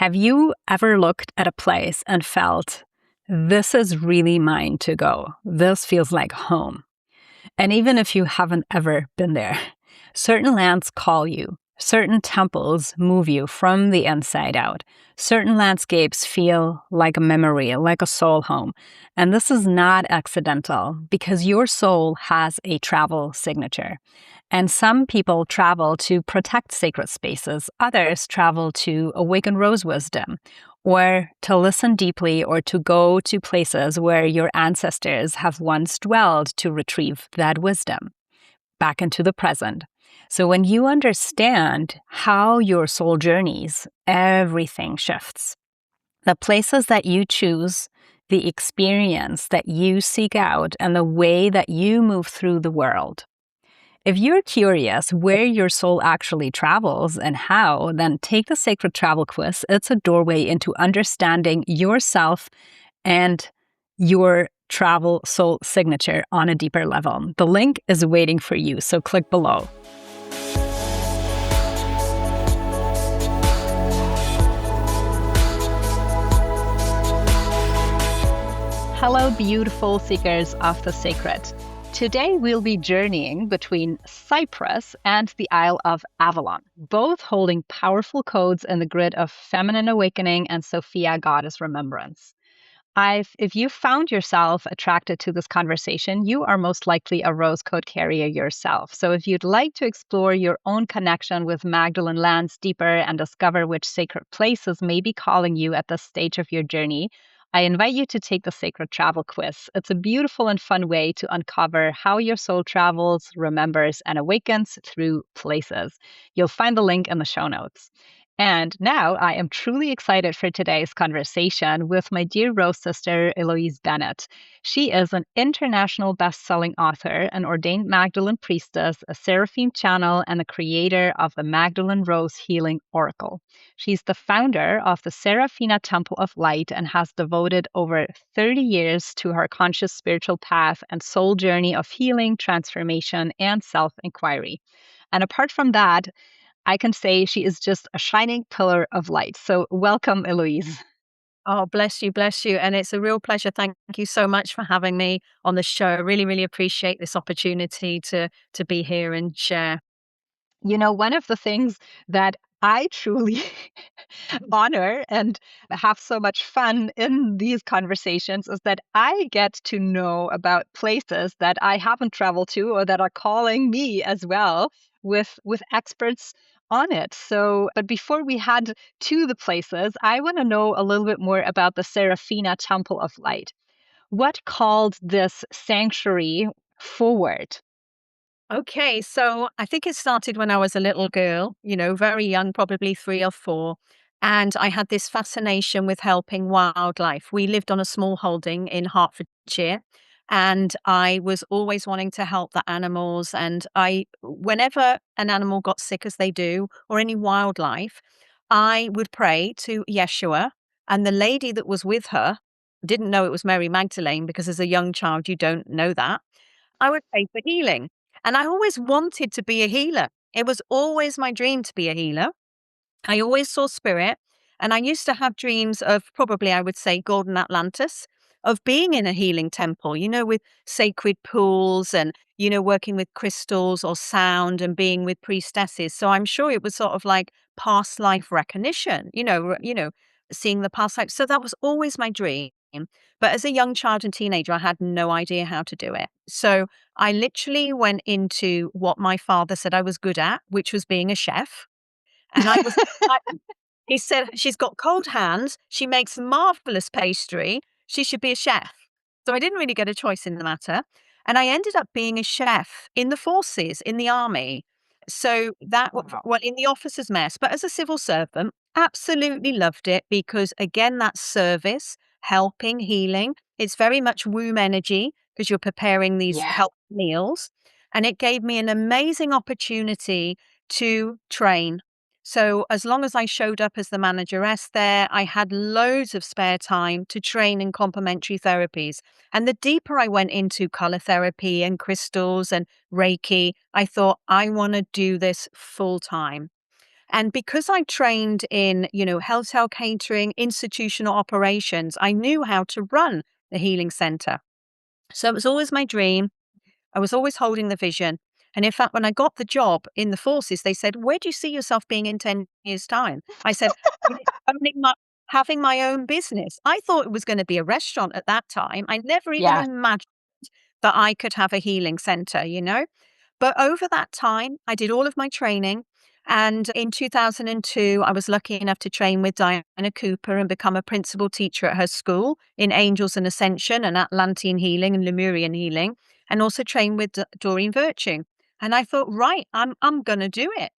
Have you ever looked at a place and felt, this is really mine to go? This feels like home. And even if you haven't ever been there, certain lands call you. Certain temples move you from the inside out. Certain landscapes feel like a memory, like a soul home. And this is not accidental because your soul has a travel signature. And some people travel to protect sacred spaces. Others travel to awaken rose wisdom, or to listen deeply, or to go to places where your ancestors have once dwelled to retrieve that wisdom back into the present. So when you understand how your soul journeys, everything shifts. The places that you choose, the experience that you seek out, and the way that you move through the world. If you're curious where your soul actually travels and how, then take the Sacred Travel Quiz. It's a doorway into understanding yourself and your travel soul signature on a deeper level. The link is waiting for you, so click below. Hello, beautiful seekers of the sacred. Today, we'll be journeying between Cyprus and the Isle of Avalon, both holding powerful codes in the grid of feminine awakening and Sophia goddess remembrance. If you found yourself attracted to this conversation, you are most likely a rose code carrier yourself. So if you'd like to explore your own connection with Magdalene lands deeper and discover which sacred places may be calling you at this stage of your journey, I invite you to take the Sacred Travel Quiz. It's a beautiful and fun way to uncover how your soul travels, remembers, and awakens through places. You'll find the link in the show notes. And now I am truly excited for today's conversation with my dear Rose sister, Eloise Bennett. She is an international best-selling author, an ordained Magdalene priestess, a Seraphim channel, and the creator of the Magdalene Rose Healing Oracle. She's the founder of the Seraphina Temple of Light and has devoted over 30 years to her conscious spiritual path and soul journey of healing, transformation, and self-inquiry. And apart from that, I can say she is just a shining pillar of light. So welcome, Eloise. Oh, bless you, bless you. And it's a real pleasure. Thank you so much for having me on the show. I really, really appreciate this opportunity to be here and share. You know, one of the things that I truly honor and have so much fun in these conversations is that I get to know about places that I haven't traveled to or that are calling me as well with experts on it. So, but before we head to the places, I want to know a little bit more about the Seraphina Temple of Light. What called this sanctuary forward? Okay, so I think it started when I was a little girl, very young, probably 3 or 4. And I had this fascination with helping wildlife. We lived on a small holding in Hertfordshire, and I was always wanting to help the animals. And whenever an animal got sick, as they do, or any wildlife, I would pray to Yeshua, and the lady that was with her didn't know it was Mary Magdalene, because as a young child, you don't know that. I would pray for healing. And I always wanted to be a healer. It was always my dream to be a healer. I always saw spirit. And I used to have dreams of, probably I would say, Golden Atlantis, of being in a healing temple, with sacred pools and, working with crystals or sound and being with priestesses. So I'm sure it was sort of like past life recognition, seeing the past life. So that was always my dream. But as a young child and teenager, I had no idea how to do it. So I literally went into what my father said I was good at, which was being a chef. And he said, she's got cold hands. She makes marvelous pastry. She should be a chef. So I didn't really get a choice in the matter. And I ended up being a chef in the forces, in the army. So in the officers' mess, but as a civil servant, absolutely loved it because, again, that service, helping, healing, it's very much womb energy because you're preparing these help meals. And it gave me an amazing opportunity to train. So as long as I showed up as the manageress there, I had loads of spare time to train in complementary therapies. And the deeper I went into color therapy and crystals and Reiki, I thought, I want to do this full time. And because I trained in, hotel catering, institutional operations, I knew how to run the healing center. So it was always my dream. I was always holding the vision. And in fact, when I got the job in the forces, they said, "Where do you see yourself being in 10 years' time?" I said, "Owning having my own business." I thought it was going to be a restaurant at that time. I never even Yeah. imagined that I could have a healing center. But over that time, I did all of my training. And in 2002, I was lucky enough to train with Diana Cooper and become a principal teacher at her school in Angels and Ascension and Atlantean Healing and Lemurian Healing, and also train with Doreen Virtue. And I thought, right, I'm going to do it.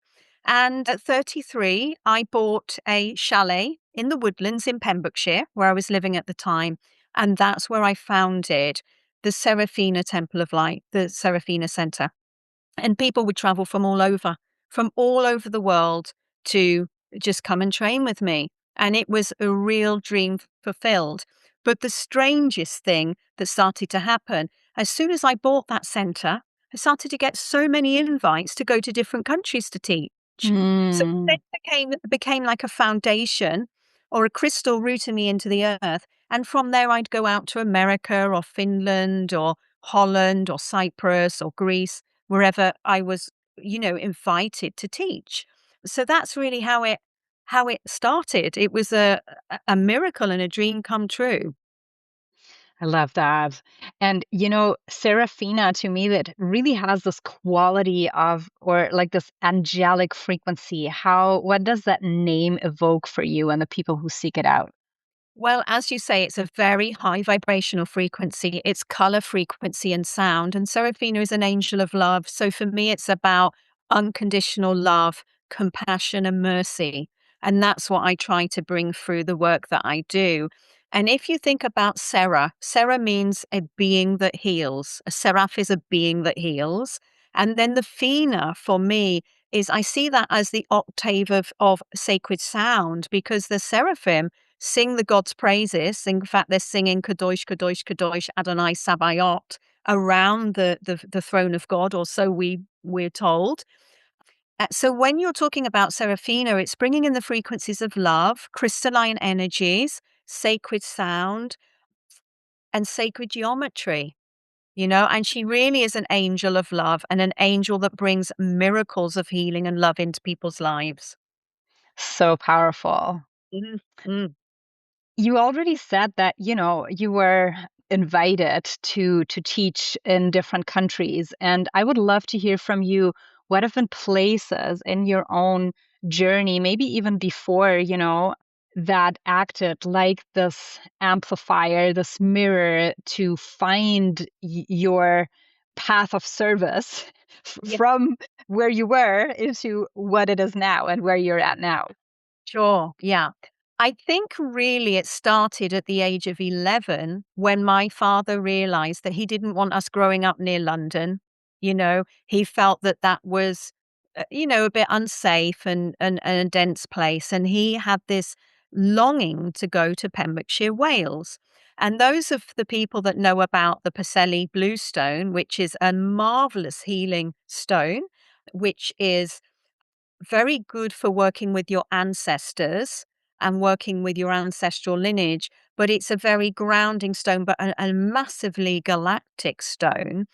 And at 33, I bought a chalet in the Woodlands in Pembrokeshire, where I was living at the time. And that's where I founded the Seraphina Temple of Light, the Seraphina Center. And people would travel from all over the world to just come and train with me. And it was a real dream fulfilled. But the strangest thing that started to happen, as soon as I bought that center, I started to get so many invites to go to different countries to teach. So Mm. it became like a foundation or a crystal rooting me into the earth. And from there, I'd go out to America or Finland or Holland or Cyprus or Greece, wherever I was, invited to teach. So that's really how it started. It was a miracle and a dream come true. I love that. And, Seraphina to me, that really has this quality of, or like this angelic frequency. What does that name evoke for you and the people who seek it out? Well, as you say, it's a very high vibrational frequency. It's color frequency and sound. And Seraphina is an angel of love. So for me, it's about unconditional love, compassion, and mercy. And that's what I try to bring through the work that I do. And if you think about Sera means a being that heals. A seraph is a being that heals. And then the Fina for me is I see that as the octave of sacred sound because the seraphim sing the God's praises. In fact, they're singing Kadosh, Kadosh, Kadosh, Adonai Sabayot around the throne of God, or so we're told. So when you're talking about Seraphina, it's bringing in the frequencies of love, crystalline energies, sacred sound, and sacred geometry. And she really is an angel of love and an angel that brings miracles of healing and love into people's lives. So powerful. Mhm. Mm. You already said that, you were invited to teach in different countries, and I would love to hear from you what have been places in your own journey, maybe even before, that acted like this amplifier, this mirror to find your path of service from where you were into what it is now and where you're at now. Sure. Yeah. I think really it started at the age of 11 when my father realized that he didn't want us growing up near London. He felt that that was, a bit unsafe and a dense place. And he had this longing to go to Pembrokeshire, Wales. And those of the people that know about the Preseli Bluestone, which is a marvelous healing stone, which is very good for working with your ancestors and working with your ancestral lineage, but it's a very grounding stone, but a massively galactic stone.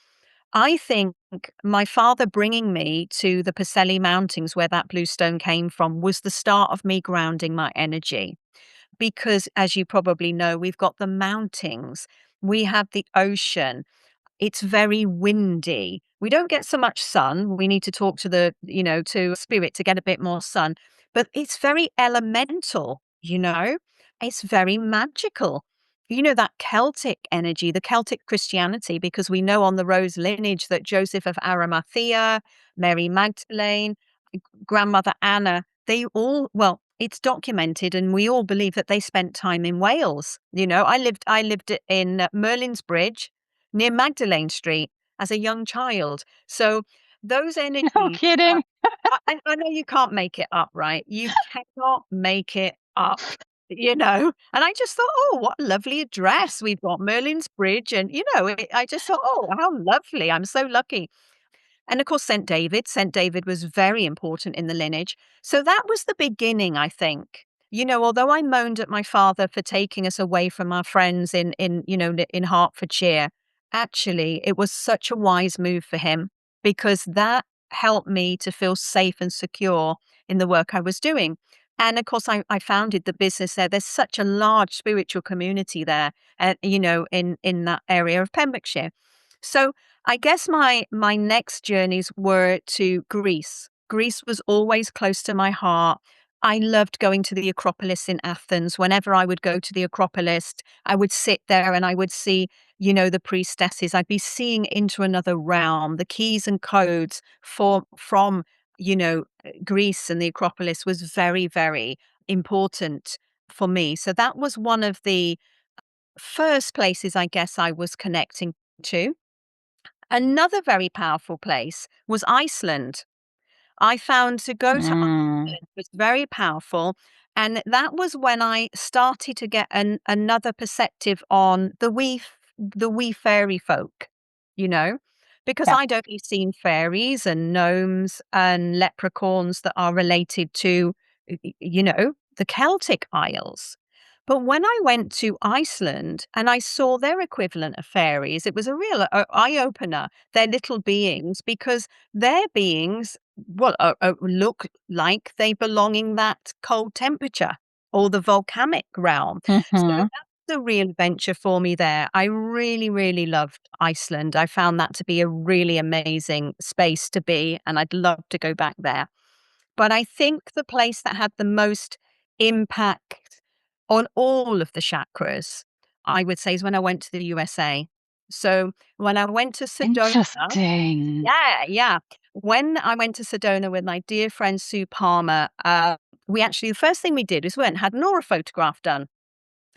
I think my father bringing me to the Preseli Mountains, where that blue stone came from, was the start of me grounding my energy. Because, as you probably know, we've got the mountains, we have the ocean, it's very windy. We don't get so much sun. We need to talk to to spirit to get a bit more sun. But it's very elemental. It's very magical. That Celtic energy, the Celtic Christianity, because we know on the Rose lineage that Joseph of Arimathea, Mary Magdalene, grandmother Anna, well, it's documented and we all believe that they spent time in Wales. I lived in Merlin's Bridge near Magdalene Street as a young child. So those No energies, kidding. I know you can't make it up, right? You cannot make it up. And I just thought, oh, what a lovely address. We've got Merlin's Bridge. And, I just thought, oh, how lovely. I'm so lucky. And of course, Saint David was very important in the lineage. So that was the beginning, I think. Although I moaned at my father for taking us away from our friends in Hertfordshire, actually, it was such a wise move for him because that helped me to feel safe and secure in the work I was doing. And of course, I founded the business there. There's such a large spiritual community there, in that area of Pembrokeshire. So I guess my next journeys were to Greece. Greece was always close to my heart. I loved going to the Acropolis in Athens. Whenever I would go to the Acropolis, I would sit there and I would see, the priestesses. I'd be seeing into another realm. The keys and codes from Greece and the Acropolis was very, very important for me. So that was one of the first places I guess I was connecting to. Another very powerful place was Iceland. I found to go to Mm. Iceland was very powerful, and that was when I started to get another perspective on the wee fairy folk, you know, because Yeah. I'd only seen fairies and gnomes and leprechauns that are related to, the Celtic Isles. But when I went to Iceland and I saw their equivalent of fairies, it was a real eye opener. They're little beings because their beings, well, look like they belong in that cold temperature or the volcanic realm. So Hmm. that's a real adventure for me there. I really, really loved Iceland. I found that to be a really amazing space to be, and I'd love to go back there. But I think the place that had the most impact on all of the chakras, I would say, is when I went to the USA. So when I went to Sedona, Interesting. yeah, yeah. When I went to Sedona with my dear friend Sue Palmer, the first thing we did was we went and had an aura photograph done.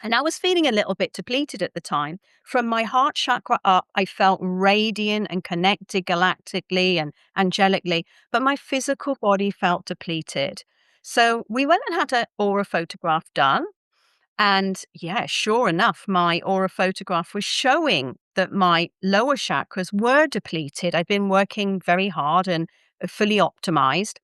And I was feeling a little bit depleted at the time. From my heart chakra up, I felt radiant and connected galactically and angelically, but my physical body felt depleted. So we went and had an aura photograph done. And yeah, sure enough, my aura photograph was showing that my lower chakras were depleted. I'd been working very hard and fully optimized.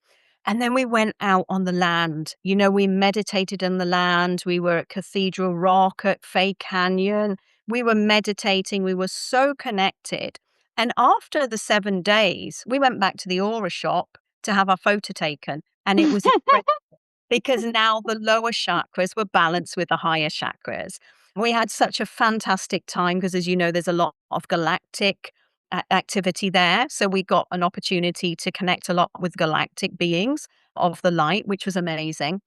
And then we went out on the land. We meditated on the land. We were at Cathedral Rock, at Fay Canyon. We were meditating. We were so connected. And after the 7 days, we went back to the aura shop to have our photo taken. And it was incredible because now the lower chakras were balanced with the higher chakras. We had such a fantastic time because, as you know, there's a lot of galactic activity there. So we got an opportunity to connect a lot with galactic beings of the light, which was amazing.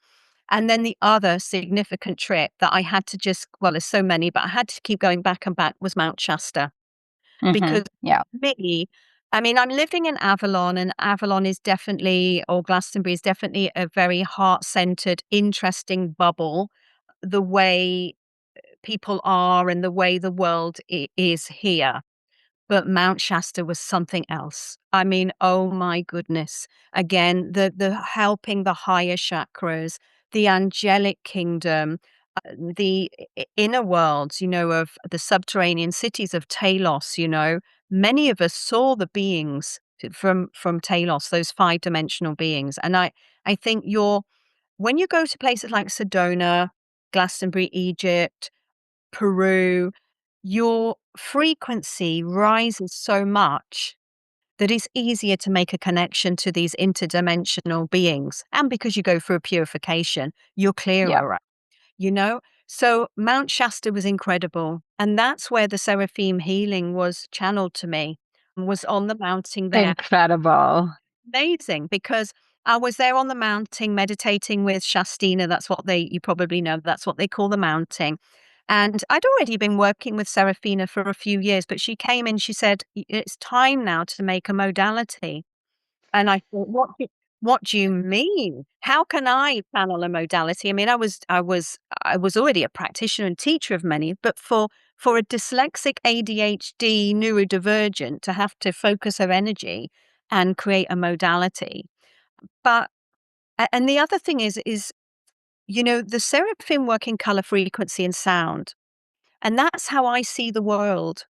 And then the other significant trip that I had to well, there's so many, but I had to keep going back and back was Mount Shasta. Hmm. Because Yeah. me, I mean, I'm living in Avalon, and Avalon is definitely, or Glastonbury is definitely a very heart-centered, interesting bubble, the way people are and the way the world is here. But Mount Shasta was something else. I mean, oh my goodness. Again, the helping the higher chakras, the angelic kingdom, the inner worlds, of the subterranean cities of Talos, many of us saw the beings from Talos, those five-dimensional beings. And I think when you go to places like Sedona, Glastonbury, Egypt, Peru, your frequency rises so much that it's easier to make a connection to these interdimensional beings. And because you go through a purification, you're Yeah. clearer, you know? So Mount Shasta was incredible. And that's where the Seraphim Healing was channeled to me, was on the mountain there. Incredible. Amazing, because I was there on the mountain meditating with Shastina. You probably know, that's what they call the mountain. And I'd already been working with Seraphina for a few years, but she came in, she said, It's time now to make a modality." And I thought, what do you mean? How can I channel a modality? I mean, I was already a practitioner and teacher of many, but for a dyslexic ADHD neurodivergent to have to focus her energy and create a modality. But and the other thing is, the seraphim work in color, frequency, and sound. And that's how I see the world.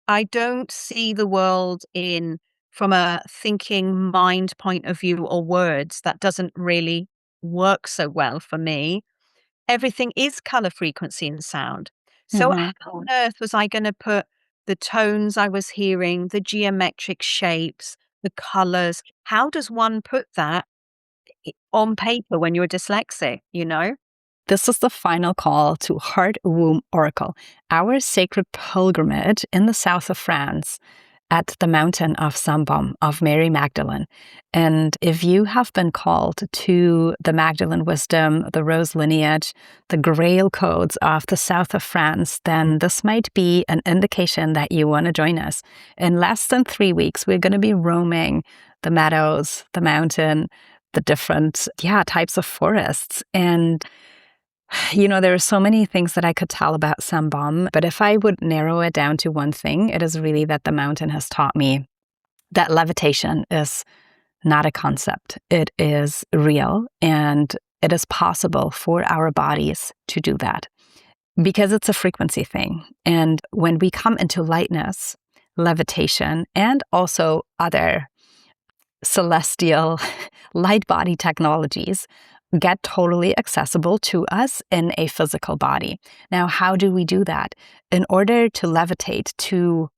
I don't see the world in from a thinking mind point of view or words, that doesn't really work so well for me. Everything is color, frequency, and sound. So Hmm. how on earth was I going to put the tones I was hearing, the geometric shapes, the colors? How does one put that on paper when you're dyslexic, you know? This is the final call to Heart Womb Oracle, our sacred pilgrimage in the south of France at the mountain of Sambom of Mary Magdalene. And if you have been called to the Magdalene wisdom, the rose lineage, the grail codes of the south of France, then this might be an indication that you want to join us. In less than 3 weeks, we're going to be roaming the meadows, the mountain, the different types of forests. And there are so many things that I could tell about Sambam, but if I would narrow it down to one thing, it is really that the mountain has taught me that levitation is not a concept. It is real, and it is possible for our bodies to do that because it's a frequency thing. And when we come into lightness, levitation, and also other celestial light body technologies get totally accessible to us in a physical body. Now, how do we do that? In order to levitate, to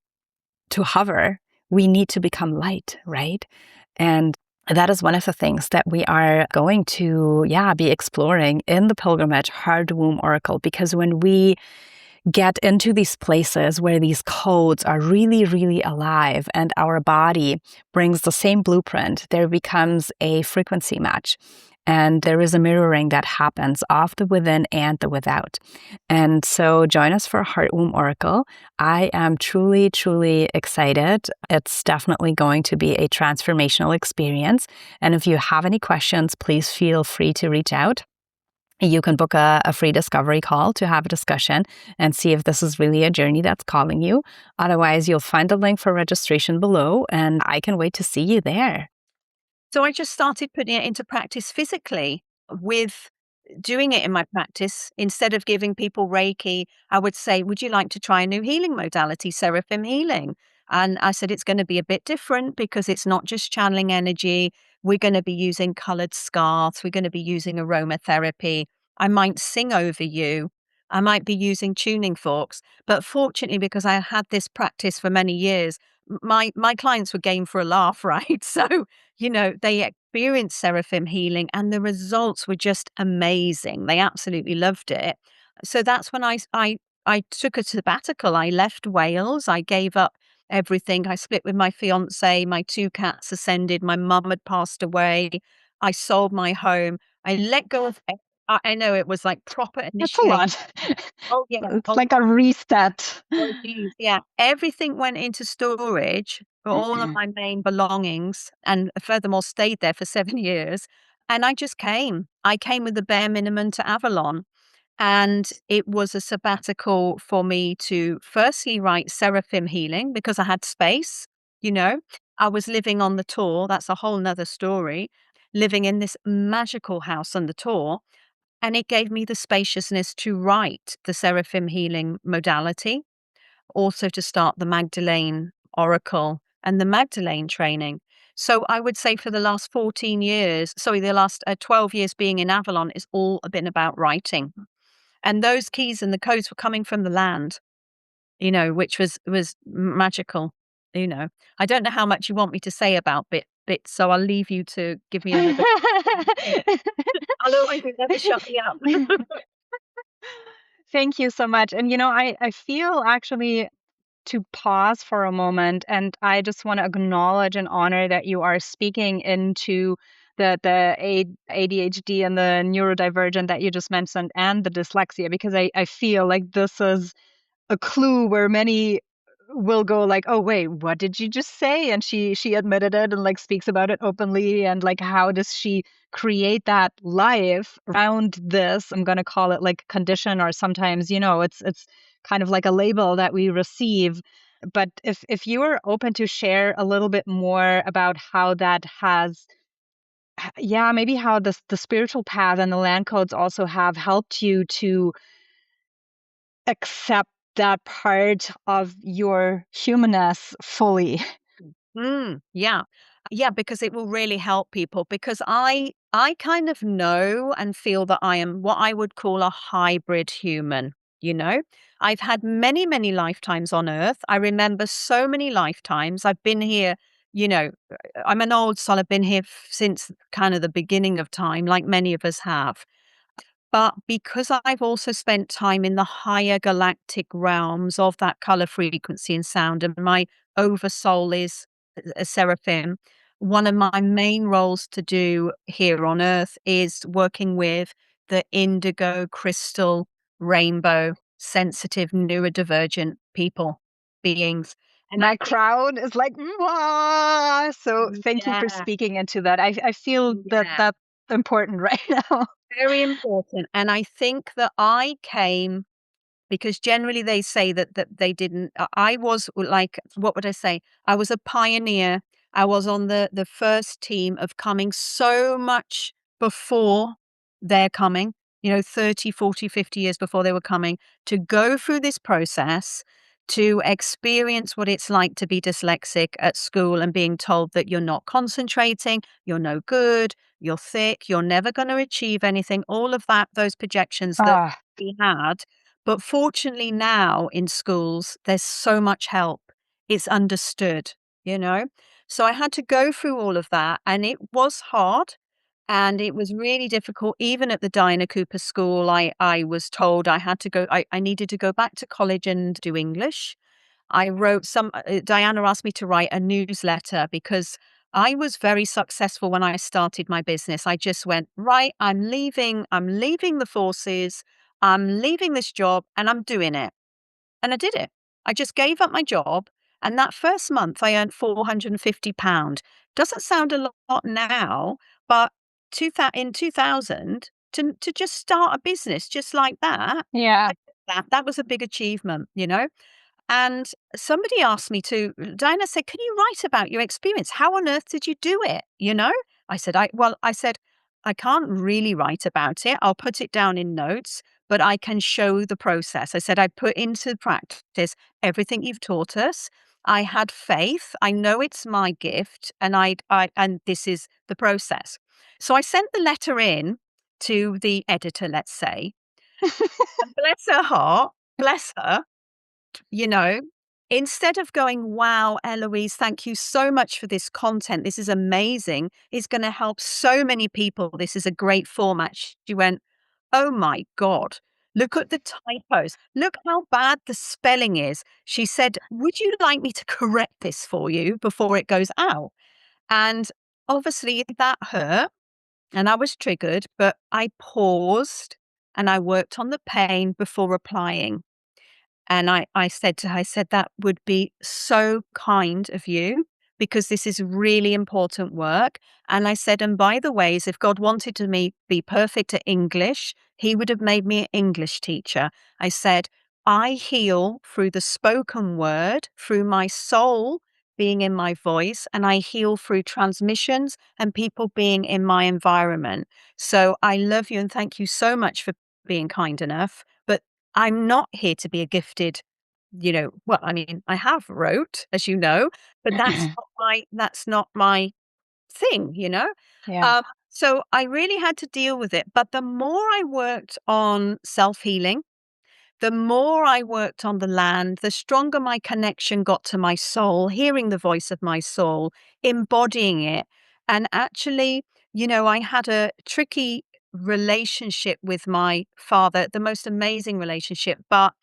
hover, we need to become light, right? And that is one of the things that we are going to, be exploring in the pilgrimage Heart Womb Oracle, because when we get into these places where these codes are really, really alive and our body brings the same blueprint, there becomes a frequency match. And there is a mirroring that happens of the within and the without. And so join us for Heart Womb Oracle. I am truly, truly excited. It's definitely going to be a transformational experience. And if you have any questions, please feel free to reach out. You can book a free discovery call to have a discussion and see if this is really a journey that's calling you. Otherwise, you'll find the link for registration below, and I can wait to see you there. So I just started putting it into practice physically with doing it in my practice. Instead of giving people Reiki, I would say, would you like to try a new healing modality, Seraphim Healing? And I said, it's going to be a bit different because it's not just channeling energy. We're going to be using colored scarves. We're going to be using aromatherapy. I might sing over you. I might be using tuning forks. But fortunately, because I had this practice for many years, my clients were game for a laugh, right? So, they experienced Seraphim Healing and the results were just amazing. They absolutely loved it. So that's when I took a sabbatical. I left Wales. I gave up everything. I split with my fiance. My 2 cats ascended. My mum had passed away. I sold my home. I let go of. I know it was like proper That's a initiation. lot. Oh yeah. It's like a reset. Oh, geez, yeah. Everything went into storage for all of my main belongings and furthermore stayed there for 7 years. And I just came. I came with the bare minimum to Avalon. And it was a sabbatical for me to firstly write Seraphim Healing because I had space, you know. I was living on the tour. That's a whole nother story. Living in this magical house on the tour. And it gave me the spaciousness to write the Seraphim Healing modality, also to start the Magdalene Oracle and the Magdalene training. So I would say for the last 14 years, sorry, the last 12 years being in Avalon is all been about writing. And those keys and the codes were coming from the land, which was magical. I don't know how much you want me to say about bits, so I'll leave you to give me another. Otherwise, you'll never shut me up. Thank you so much. And I feel actually to pause for a moment, and I just want to acknowledge and honor that you are speaking into the ADHD and the neurodivergent that you just mentioned and the dyslexia, because I feel like this is a clue where many will go like, oh wait, what did you just say? And she admitted it and like speaks about it openly, and like how does she create that life around this? I'm gonna call it like condition, or sometimes it's kind of like a label that we receive. But if you are open to share a little bit more about how that has, yeah, maybe how the spiritual path and the land codes also have helped you to accept that part of your humanness fully. Yeah. Yeah, because it will really help people because I kind of know and feel that I am what I would call a hybrid human, you know? I've had many, many lifetimes on earth. I remember so many lifetimes. I've been here, you know, I'm an old soul. I've been here since kind of the beginning of time, like many of us have. But because I've also spent time in the higher galactic realms of that color frequency and sound, and my oversoul is a seraphim, one of my main roles to do here on earth is working with the indigo, crystal, rainbow, sensitive, neurodivergent people, beings. And I My think, crown is like, "Mwah!" So thank you for yeah, speaking into that. I feel that yeah, that's important right now. very important. And I think that I came because generally they say that they didn't I was like, what would I say? I was a pioneer. I was on the first team of coming so much before their coming, 30, 40, 50 years before they were coming, to go through this process, to experience what it's like to be dyslexic at school and being told that you're not concentrating, you're no good, you're thick, you're never going to achieve anything, all of that, those projections that Ah, we had. But fortunately now in schools, there's so much help. It's understood, you know? So I had to go through all of that and it was hard and it was really difficult. Even at the Diana Cooper School, I was told I had to go, I needed to go back to college and do English. I wrote Diana asked me to write a newsletter because I was very successful when I started my business. I just went, right, I'm leaving the forces, I'm leaving this job and I'm doing it. And I did it. I just gave up my job. And that first month I earned £450. Doesn't sound a lot now, but in 2000 to just start a business just like that, yeah. that was a big achievement, you know? And somebody asked me to Diana said, "Can you write about your experience? How on earth did you do it?" You know? I said, "I can't really write about it. I'll put it down in notes, but I can show the process." I said, "I put into practice everything you've taught us. I had faith. I know it's my gift, and and this is the process." So I sent the letter in to the editor, let's say, and bless her heart, bless her, you know, instead of going, "Wow, Eloise, thank you so much for this content. This is amazing. It's going to help so many people. This is a great format." She went, "Oh my God, look at the typos. Look how bad the spelling is." She said, "Would you like me to correct this for you before it goes out?" And obviously that hurt and I was triggered, but I paused and I worked on the pain before replying. And I said to her, I said, "That would be so kind of you because this is really important work." And I said, "And by the ways, if God wanted to me be perfect at English, he would have made me an English teacher." I said, "I heal through the spoken word, through my soul being in my voice, and I heal through transmissions and people being in my environment. So I love you and thank you so much for being kind enough. But I'm not here to be a gifted, well, I mean, I have wrote, as you know, but that's not my thing, you know? Yeah. Um, so I really had to deal with it. But the more I worked on self-healing, the more I worked on the land, the stronger my connection got to my soul, hearing the voice of my soul, embodying it. And actually, I had a tricky relationship with my father, the most amazing relationship. But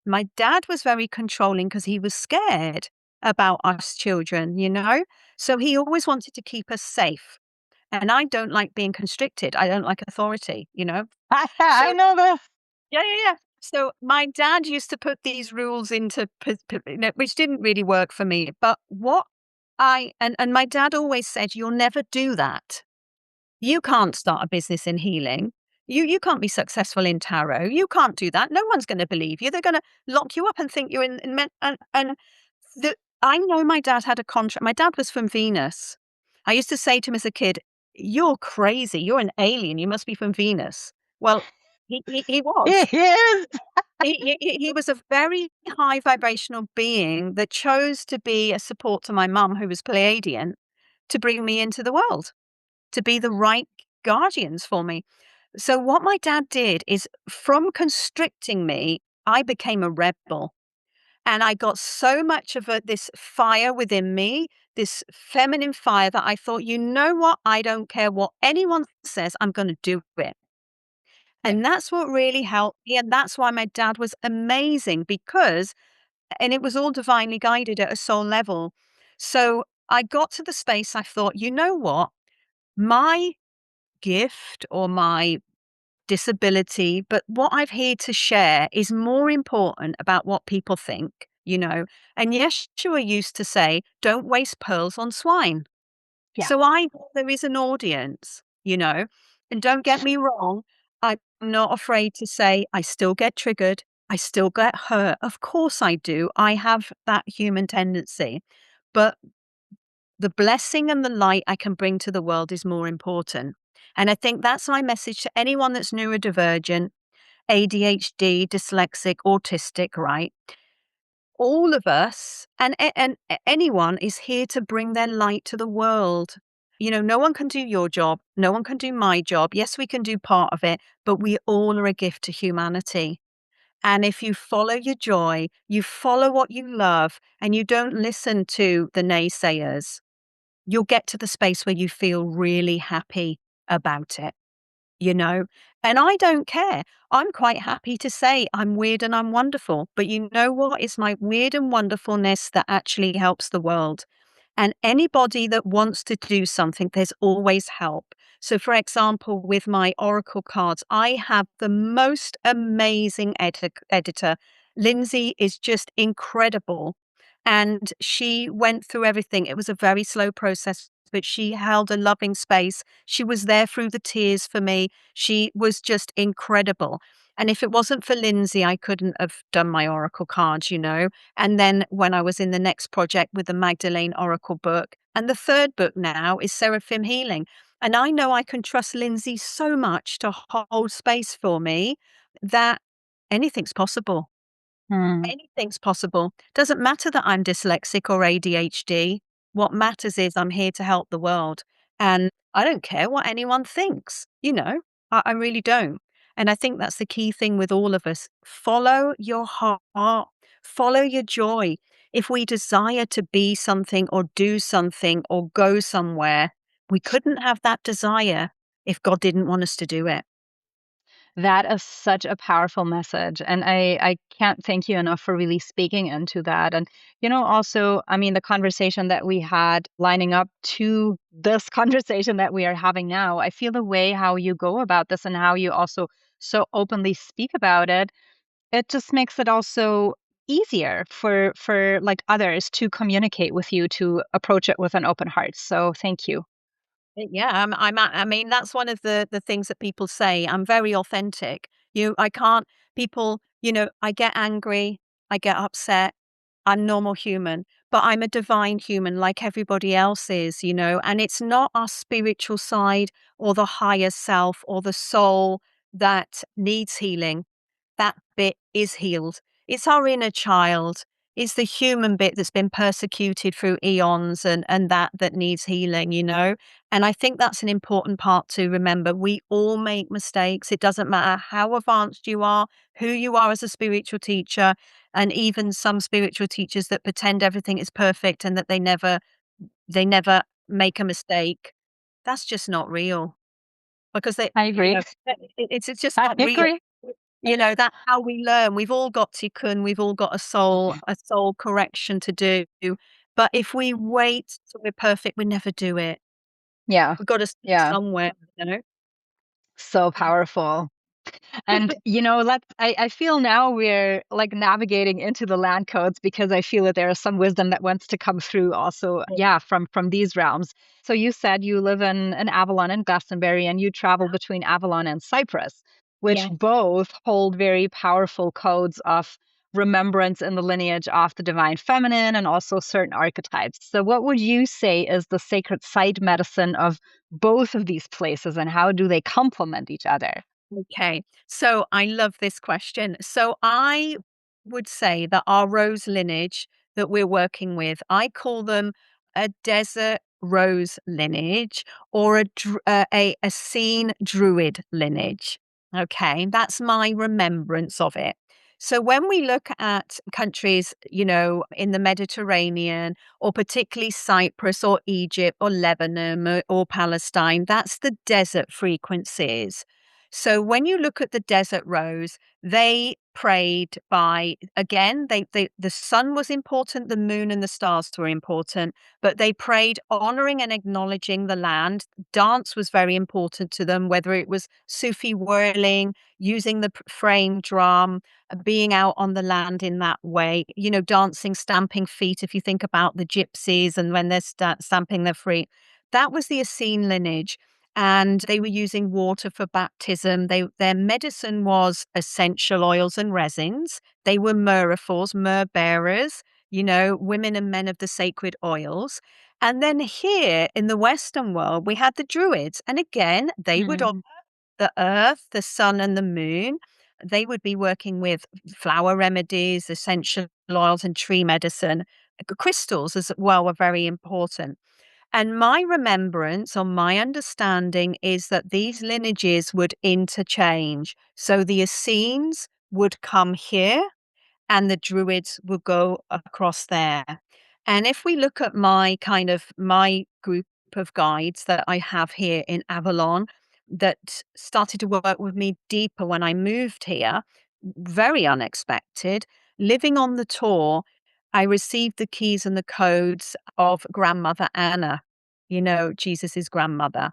my dad was very controlling because he was scared about us children, you know? So he always wanted to keep us safe. And I don't like being constricted. I don't like authority, you know? I So know this. yeah, yeah, yeah. So my dad used to put these rules into which didn't really work for me. But what and my dad always said, "You'll never do that. You can't start a business in healing. You can't be successful in tarot. You can't do that. No one's going to believe you. They're going to lock you up and think you're in and the, I know my dad had a contract. My dad was from Venus. I used to say to him as a kid, "You're crazy. You're an alien. You must be from Venus." Well, he was. It is. He was a very high vibrational being that chose to be a support to my mum, who was Pleiadian, to bring me into the world, to be the right guardians for me. So what my dad did is, from constricting me, I became a rebel. And I got so much of this fire within me, this feminine fire, that I thought, you know what? I don't care what anyone says, I'm going to do it. Right. And that's what really helped me. And that's why my dad was amazing, because, and it was all divinely guided at a soul level. So I got to the space, I thought, you know what? My gift or my disability, but what I've here to share is more important about what people think. And Yeshua used to say, don't waste pearls on swine. Yeah. So there is an audience. And don't get me wrong, I'm not afraid to say I still get triggered. I still get hurt. Of course I do. I have that human tendency. But the blessing and the light I can bring to the world is more important. And I think that's my message to anyone that's neurodivergent, ADHD, dyslexic, autistic, right? All of us and anyone is here to bring their light to the world. No one can do your job. No one can do my job. Yes, we can do part of it, but we all are a gift to humanity. And if you follow your joy, you follow what you love, and you don't listen to the naysayers, you'll get to the space where you feel really happy about it you know? And I don't care. I'm quite happy to say I'm weird and I'm wonderful. But you know what? It's my weird and wonderfulness that actually helps the world. And anybody that wants to do something, there's always help. So, for example, with my Oracle cards, I have the most amazing editor. Lindsay is just incredible. And she went through everything. It was a very slow process, but she held a loving space. She was there through the tears for me. She was just incredible. And if it wasn't for Lindsay, I couldn't have done my Oracle cards. And then when I was in the next project with the Magdalene Oracle book, and the third book now is Seraphim Healing. And I know I can trust Lindsay so much to hold space for me that anything's possible. Hmm. Anything's possible. Doesn't matter that I'm dyslexic or ADHD. What matters is I'm here to help the world. And I don't care what anyone thinks. I really don't. And I think that's the key thing with all of us. Follow your heart, follow your joy. If we desire to be something or do something or go somewhere, we couldn't have that desire if God didn't want us to do it. That is such a powerful message. And I can't thank you enough for really speaking into that. And, also, I mean, the conversation that we had lining up to this conversation that we are having now, I feel the way how you go about this and how you also so openly speak about it, it just makes it also easier for like others to communicate with you, to approach it with an open heart. So thank you. Yeah, I mean, that's one of the things that people say. I'm very authentic. I can't, I get angry, I get upset. I'm normal human, but I'm a divine human like everybody else is. And it's not our spiritual side or the higher self or the soul that needs healing. That bit is healed. It's our inner child. It's the human bit that's been persecuted through eons and that needs healing. And I think that's an important part to remember. We all make mistakes. It doesn't matter how advanced you are, who you are as a spiritual teacher, and even some spiritual teachers that pretend everything is perfect and that they never make a mistake. That's just not real because I agree. it's just I not real. agree. That's how we learn. We've all got tikkun, we've all got a soul correction to do. But if we wait till we're perfect, we never do it. Yeah. We've got to start Yeah. somewhere. So powerful. And I feel now we're like navigating into the land codes because I feel that there is some wisdom that wants to come through also, yeah, from these realms. So you said you live in Avalon and Glastonbury and you travel between Avalon and Cyprus, which Yeah. both hold very powerful codes of remembrance in the lineage of the divine feminine and also certain archetypes. So what would you say is the sacred site medicine of both of these places and how do they complement each other? Okay, so I love this question. So I would say that our rose lineage that we're working with, I call them a desert rose lineage or a scene druid lineage. Okay, that's my remembrance of it. So when we look at countries, in the Mediterranean, or particularly Cyprus or Egypt or Lebanon or Palestine, that's the desert frequencies. So when you look at the desert rose, they prayed by again, the sun was important, the moon and the stars were important, but they prayed honoring and acknowledging the land. Dance was very important to them, whether it was Sufi whirling, using the frame drum, being out on the land in that way, dancing, stamping feet. If you think about the gypsies and when they're stamping their feet, that was the Essene lineage, and they were using water for baptism. Their medicine was essential oils and resins. They were myrrhophores, myrrh bearers, women and men of the sacred oils. And then here in the Western world, we had the Druids. And again, they would honor Mm. the earth, the sun, and the moon. They would be working with flower remedies, essential oils, and tree medicine. Crystals as well were very important. And my remembrance or my understanding is that these lineages would interchange. So the Essenes would come here and the Druids would go across there. And if we look at my group of guides that I have here in Avalon that started to work with me deeper when I moved here, very unexpected, living on the tour, I received the keys and the codes of Grandmother Anna, Jesus's grandmother.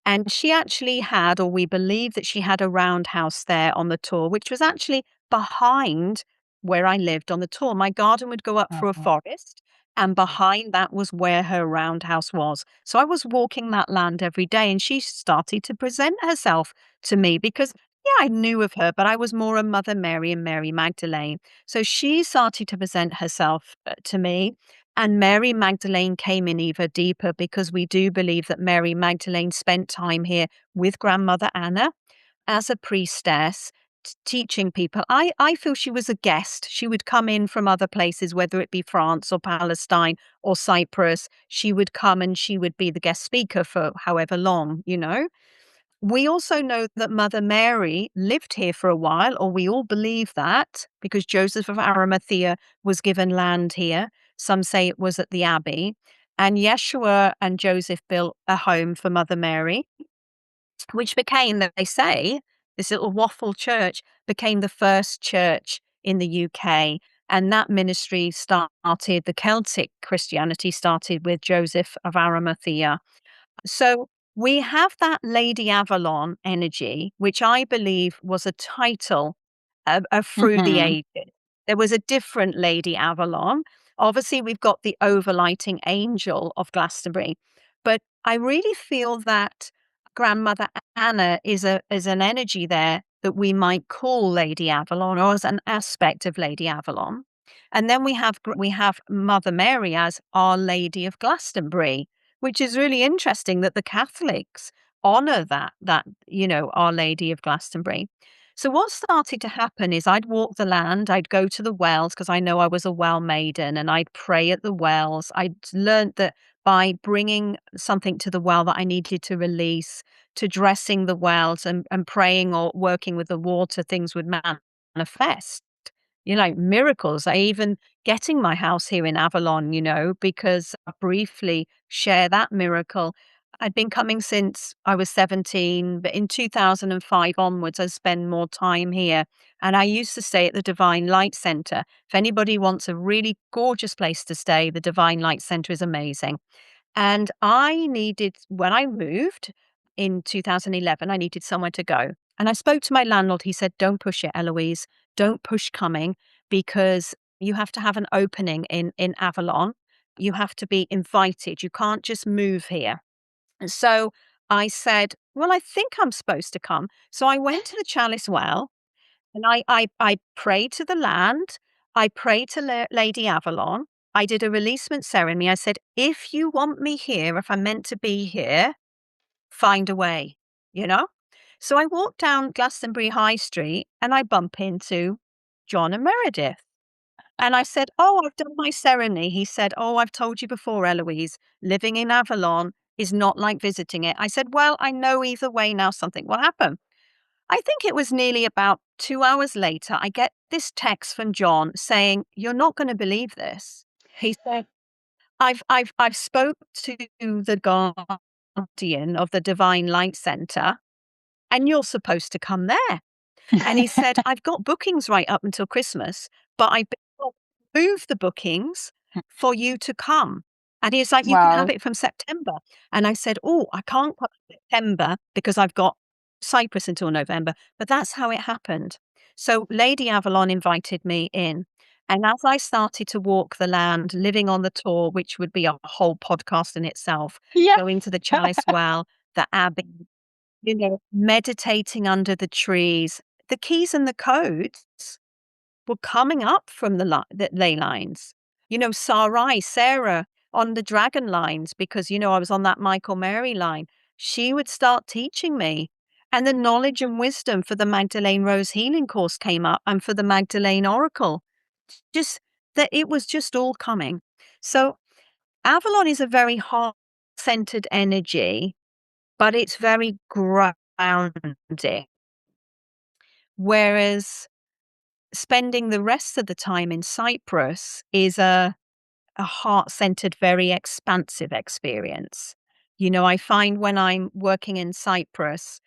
And she actually had, or we believe that she had a roundhouse there on the tour, which was actually behind where I lived on the tour. My garden would go up through a Oh. forest, and behind that was where her roundhouse was. So I was walking that land every day, and she started to present herself to me because, yeah, I knew of her, but I was more a Mother Mary and Mary Magdalene. So she started to present herself to me. And Mary Magdalene came in even deeper because we do believe that Mary Magdalene spent time here with Grandmother Anna as a priestess, teaching people. I feel she was a guest. She would come in from other places, whether it be France or Palestine or Cyprus. She would come and she would be the guest speaker for however long. We also know that Mother Mary lived here for a while, or we all believe that, because Joseph of Arimathea was given land here. Some say it was at the Abbey. And Yeshua and Joseph built a home for Mother Mary, which became, they say, this little waffle church became the first church in the UK. And that ministry started, the Celtic Christianity started with Joseph of Arimathea. So we have that Lady Avalon energy, which I believe was a title of through the Mhm. ages. There was a different Lady Avalon. Obviously, we've got the overlighting angel of Glastonbury, but I really feel that Grandmother Anna is an energy there that we might call Lady Avalon, or as an aspect of Lady Avalon. And then we have Mother Mary as Our Lady of Glastonbury, which is really interesting that the Catholics honor that Our Lady of Glastonbury. So what started to happen is I'd walk the land, I'd go to the wells because I know I was a well maiden, and I'd pray at the wells. I'd learned that by bringing something to the well that I needed to release, to dressing the wells and praying or working with the water, things would manifest. Like miracles. I even getting my house here in Avalon, because I briefly share that miracle. I'd been coming since I was 17, but in 2005 onwards, I spend more time here. And I used to stay at the Divine Light Center. If anybody wants a really gorgeous place to stay, the Divine Light Center is amazing. And when I moved in 2011, I needed somewhere to go. And I spoke to my landlord. He said, "Don't push it, Eloise. Don't push coming, because you have to have an opening in Avalon. You have to be invited. You can't just move here." And so I said, "Well, I think I'm supposed to come." So I went to the Chalice Well, and I prayed to the land. I prayed to Lady Avalon. I did a releasement ceremony. I said, "If you want me here, if I'm meant to be here, find a way," you know? So I walk down Glastonbury High Street and I bump into John and Meredith. And I said, "Oh, I've done my ceremony." He said, "Oh, I've told you before, Eloise, living in Avalon is not like visiting it." I said, "Well, I know either way now something will happen." I think it was nearly about 2 hours later, I get this text from John saying, "You're not gonna believe this." He said, "I've spoke to the guardian of the Divine Light Center, and you're supposed to come there." And he said, "I've got bookings right up until Christmas, but I moved the bookings for you to come." And he's like, "You can have Wow. it from September." And I said, "Oh, I can't come September because I've got Cyprus until November." But that's how it happened. So Lady Avalon invited me in. And as I started to walk the land, living on the tour, which would be a whole podcast in itself, Yeah. going to the Chalice Well, the Abbey, meditating under the trees, the keys and the codes were coming up from the ley lines. Sarai, Sarah on the dragon lines, because, I was on that Michael Mary line. She would start teaching me. And the knowledge and wisdom for the Magdalene Rose Healing course came up and for the Magdalene Oracle. Just that it was just all coming. So Avalon is a very heart centered energy, but it's very grounding. Whereas spending the rest of the time in Cyprus is a heart-centered, very expansive experience. I find when I'm working in Cyprus,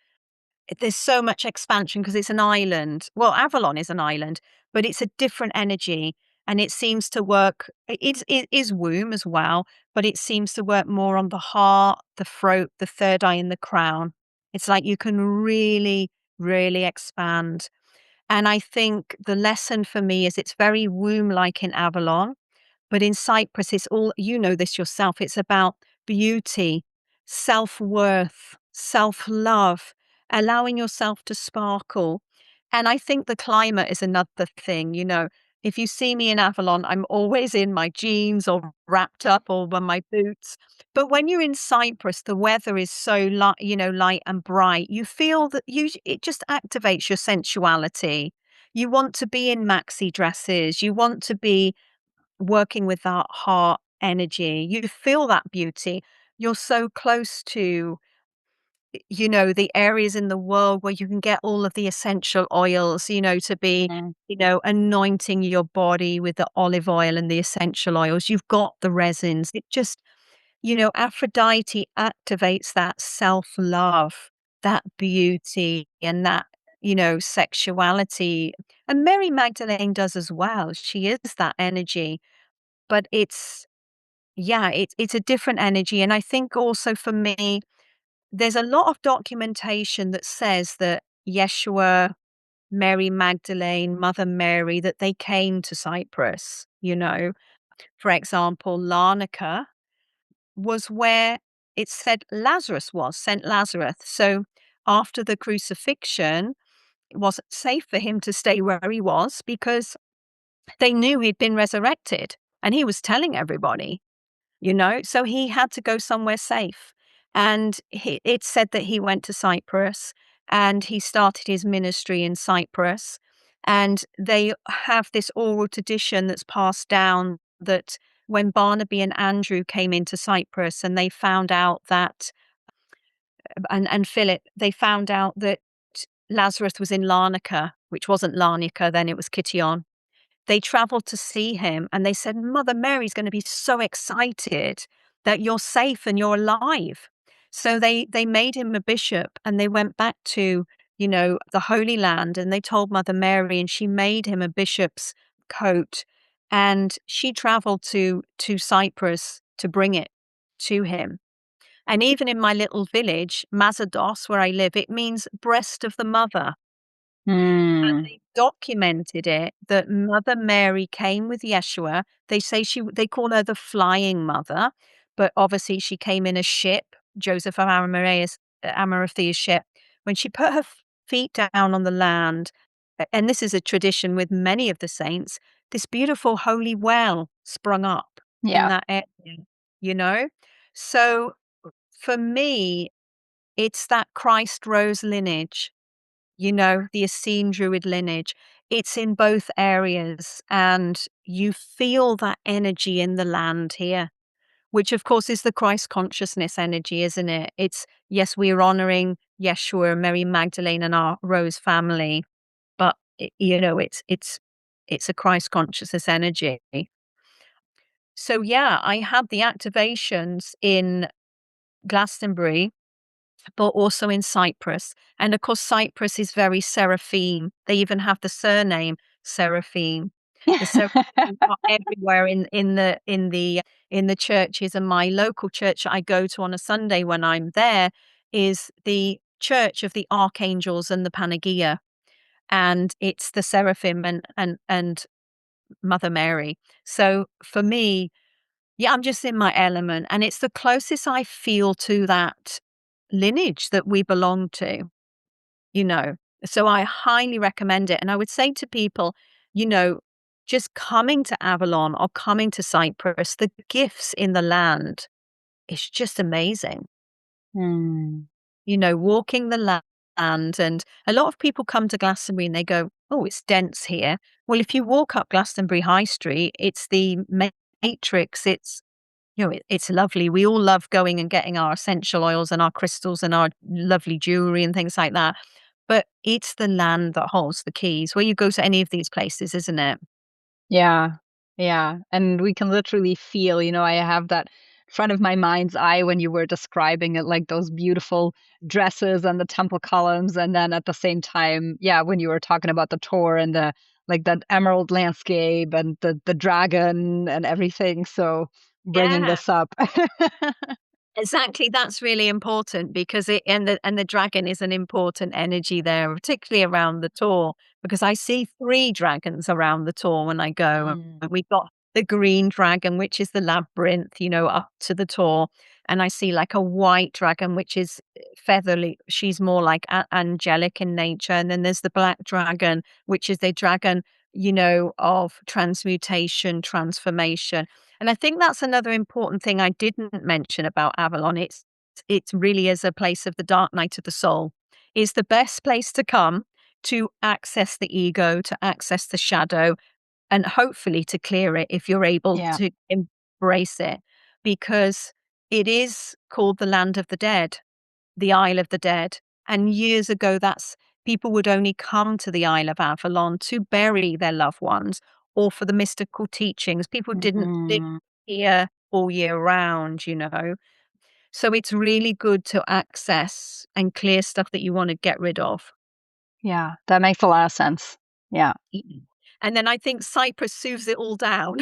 there's so much expansion because it's an island. Well, Avalon is an island, but it's a different energy and it seems to work. It is womb as well, but it seems to work more on the heart, the throat, the third eye, and the crown. It's like you can really, really expand. And I think the lesson for me is it's very womb-like in Avalon, but in Cyprus, it's all, you know this yourself, it's about beauty, self-worth, self-love, allowing yourself to sparkle. And I think the climate is another thing. If you see me in Avalon, I'm always in my jeans or wrapped up or on my boots. But when you're in Cyprus, the weather is so light, light and bright. You feel that it just activates your sensuality. You want to be in maxi dresses. You want to be working with that heart energy. You feel that beauty. You're so close to, the areas in the world where you can get all of the essential oils, to be, Mm. anointing your body with the olive oil and the essential oils. You've got the resins. It just, Aphrodite activates that self-love, that beauty, and that, sexuality. And Mary Magdalene does as well. She is that energy, but it's a different energy. And I think also for me, there's a lot of documentation that says that Yeshua, Mary Magdalene, Mother Mary, that they came to Cyprus. For example, Larnaca was where it said Lazarus was, St. Lazarus. So after the crucifixion, it wasn't safe for him to stay where he was because they knew he'd been resurrected and he was telling everybody. So he had to go somewhere safe. And it said that he went to Cyprus and he started his ministry in Cyprus. And they have this oral tradition that's passed down that when Barnaby and Andrew came into Cyprus and they found out that, and Philip, they found out that Lazarus was in Larnaca, which wasn't Larnaca, then it was Kition. They traveled to see him and they said, Mother Mary's going to be so excited that you're safe and you're alive. So they made him a bishop and they went back to, the Holy Land and they told Mother Mary and she made him a bishop's coat and she traveled to Cyprus to bring it to him. And even in my little village, Mazados, where I live, it means breast of the mother. And Mm. they documented it that Mother Mary came with Yeshua. They call her the flying mother, but obviously she came in a ship, Joseph of Arimathea's ship. When she put her feet down on the land, and this is a tradition with many of the saints, this beautiful holy well sprung up in Yeah. that area, you know? So for me, It's that Christ Rose lineage, the Essene Druid lineage. It's in both areas, and you feel that energy in the land here, which of course is the Christ consciousness energy, isn't it? It's, yes, we're honoring Yeshua, Mary Magdalene, and our Rose family, but it's a Christ consciousness energy. So yeah, I had the activations in Glastonbury, but also in Cyprus. And of course, Cyprus is very Seraphim. They even have the surname Seraphim. The Seraphim are everywhere in the churches. And my local church I go to on a Sunday when I'm there is the Church of the Archangels and the Panagia. And it's the Seraphim and Mother Mary. So for me, yeah, I'm just in my element, and it's the closest I feel to that lineage that we belong to, you know. So I highly recommend it. And I would say to people, you know, just coming to Avalon or coming to Cyprus, the gifts in the land is just amazing. Hmm. Walking the land. And a lot of people come to Glastonbury and they go, oh, it's dense here. Well, if you walk up Glastonbury High Street, it's the matrix. It's lovely. We all love going and getting our essential oils and our crystals and our lovely jewelry and things like that. But it's the land that holds the keys where you go to any of these places, isn't it? Yeah. Yeah. And we can literally feel, I have that front of my mind's eye when you were describing it, like those beautiful dresses and the temple columns. And then at the same time, yeah, when you were talking about the tour and the like that emerald landscape and the dragon and everything. So bringing Yeah. this up. Exactly, that's really important because the dragon is an important energy there, particularly around the tour, because I see 3 dragons around the tour when I go, Mm. and we've got the green dragon, which is the labyrinth, up to the tour, and I see like a white dragon, which is featherly. She's more like angelic in nature, and then there's the black dragon, which is the dragon, of transmutation, transformation. And I think that's another important thing I didn't mention about Avalon. It really is a place of the dark night of the soul. It's the best place to come to access the ego, to access the shadow, and hopefully to clear it if you're able Yeah. to embrace it. Because it is called the land of the dead, the Isle of the Dead. And years ago, that's people would only come to the Isle of Avalon to bury their loved ones or for the mystical teachings. People didn't live Mhm. here all year round. So it's really good to access and clear stuff that you want to get rid of. Yeah, that makes a lot of sense. Yeah. And then I think Cyprus soothes it all down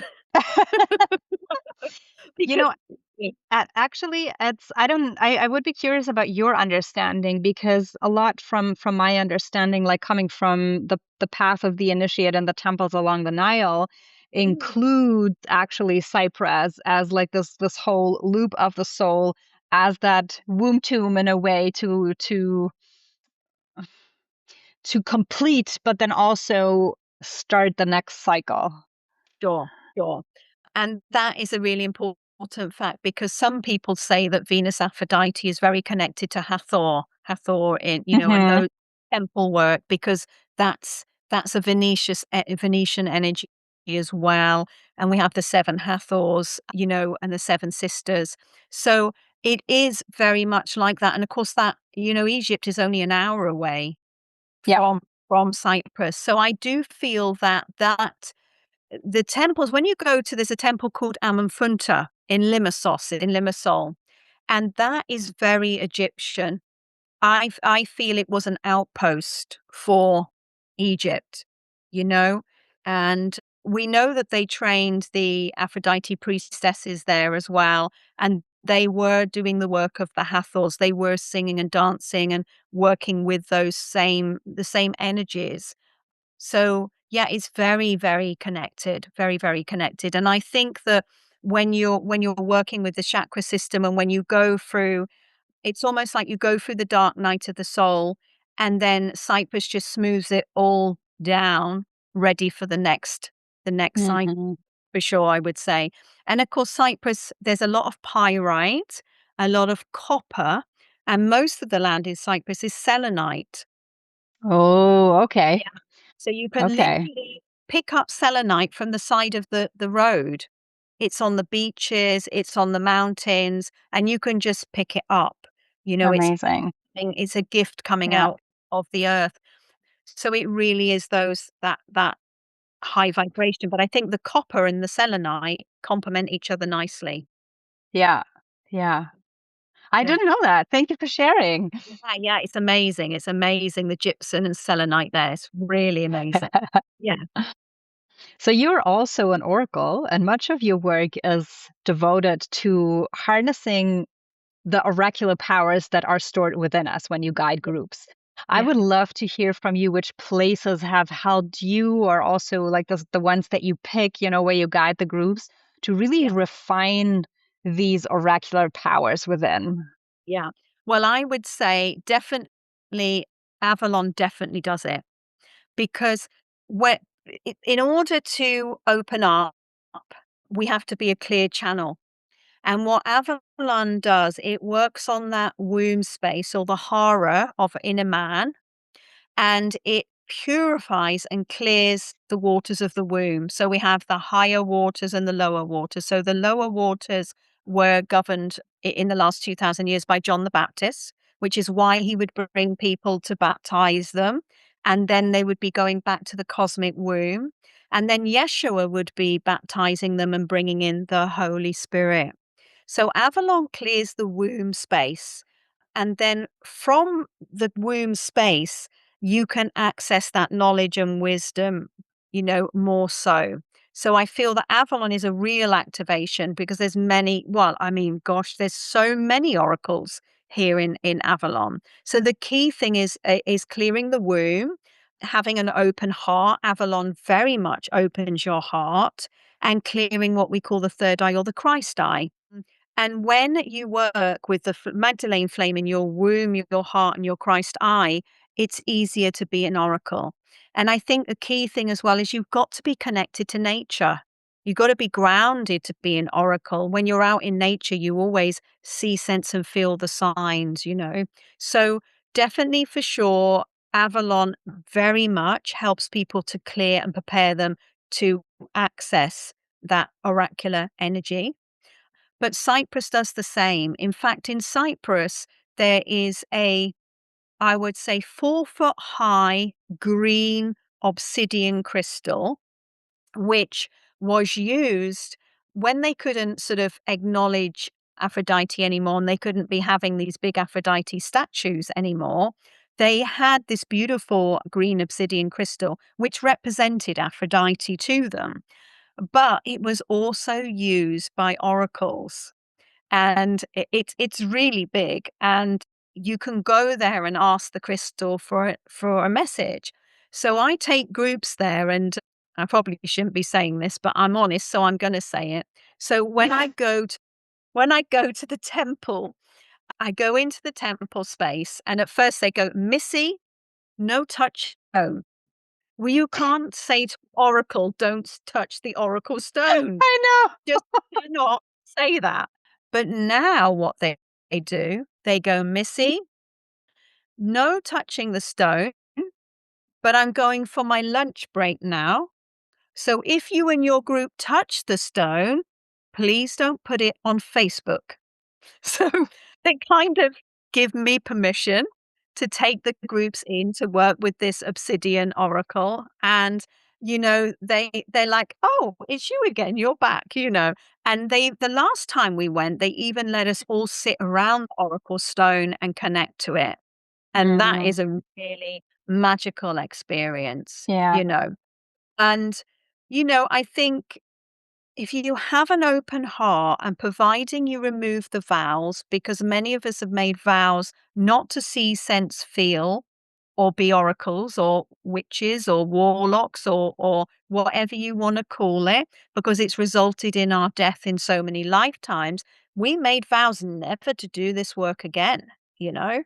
You because know, actually, I would be curious about your understanding because a lot from my understanding, like coming from the path of the initiate and the temples along the Nile, Mm, includes actually Cyprus as like this whole loop of the soul as that womb tomb in a way to complete, but then also start the next cycle. sure, sure. And that is a really important fact because some people say that Venus Aphrodite is very connected to Hathor and Hmm. those temple work because that's a Venetian energy as well. And we have the 7 Hathors, and the 7 sisters. So it is very much like that. And of course that, Egypt is only an hour away Yeah. from Cyprus. So I do feel that the temples, when you go to, there's a temple called Amanfunta in Limassol, and that is very Egyptian. I feel it was an outpost for Egypt, you know, and we know that they trained the Aphrodite priestesses there as well, and they were doing the work of the Hathors. They were singing and dancing and working with the same energies. So yeah, it's very, very connected, very, very connected. And I think that when you're working with the chakra system and when you go through, it's almost like you go through the dark night of the soul, and then Cyprus just smooths it all down, ready for the next cycle Hmm. for sure, I would say. And of course, Cyprus, there's a lot of pyrite, a lot of copper, And most of the land in Cyprus is selenite. Oh, okay. Yeah. So you can Okay. literally pick up selenite from the side of the road. It's on the beaches, it's on the mountains, and you can just pick it up. You know, Amazing. it's a gift coming Yeah. out of the earth. So it really is that high vibration. But I think the copper and the selenite complement each other nicely. Yeah. Yeah. I Yeah. didn't know that. Thank you for sharing. Yeah, yeah, it's amazing. It's amazing. The gypsum and selenite there. It's really amazing. Yeah. So you're also an oracle, and much of your work is devoted to harnessing the oracular powers that are stored within us when you guide groups. I Yeah. would love to hear from you which places have helped you, or also like the ones that you pick, where you guide the groups to really Yeah. refine these oracular powers within. Yeah. Well, I would say definitely Avalon definitely does it because when, in order to open up, we have to be a clear channel. And what Avalon does, it works on that womb space or the horror of inner man, and it purifies and clears the waters of the womb. So we have the higher waters and the lower waters. So the lower waters were governed in the last 2,000 years by John the Baptist, which is why he would bring people to baptize them. And then they would be going back to the cosmic womb. And then Yeshua would be baptizing them and bringing in the Holy Spirit. So Avalon clears the womb space, and then from the womb space, you can access that knowledge and wisdom, more so. So I feel that Avalon is a real activation because there's many, well, I mean, gosh, there's so many oracles here in Avalon. So the key thing is clearing the womb, having an open heart. Avalon very much opens your heart, and clearing what we call the third eye or the Christ eye. And when you work with the Magdalene flame in your womb, your heart, and your Christ eye, it's easier to be an oracle. And I think the key thing as well is you've got to be connected to nature. You've got to be grounded to be an oracle. When you're out in nature, you always see, sense, and feel the signs. So, definitely for sure, Avalon very much helps people to clear and prepare them to access that oracular energy. But Cyprus does the same. In fact, in Cyprus, there is I would say, 4-foot high green obsidian crystal, which was used when they couldn't sort of acknowledge Aphrodite anymore and they couldn't be having these big Aphrodite statues anymore. They had this beautiful green obsidian crystal, which represented Aphrodite to them. But it was also used by oracles, and it's really big, and you can go there and ask the crystal for a message. So I take groups there, and I probably shouldn't be saying this, but I'm honest, so I'm going to say it. So when I go to the temple, I go into the temple space, and at first they go, Missy, no touch stone. Well, you can't say to Oracle, don't touch the Oracle stone. I know. Just do not say that. But now what they do, they go, Missy, no touching the stone, but I'm going for my lunch break now. So if you and your group touch the stone, please don't put it on Facebook. So they kind of give me permission to take the groups in to work with this obsidian oracle. And, they're like, oh, it's you again, you're back. And the last time we went, they even let us all sit around the oracle stone and connect to it. And that Mm, is a really magical experience, yeah. you know. And, I think if you have an open heart and providing you remove the vows, because many of us have made vows not to see, sense, feel, or be oracles or witches or warlocks or whatever you want to call it, because it's resulted in our death in so many lifetimes. We made vows never to do this work again, you know?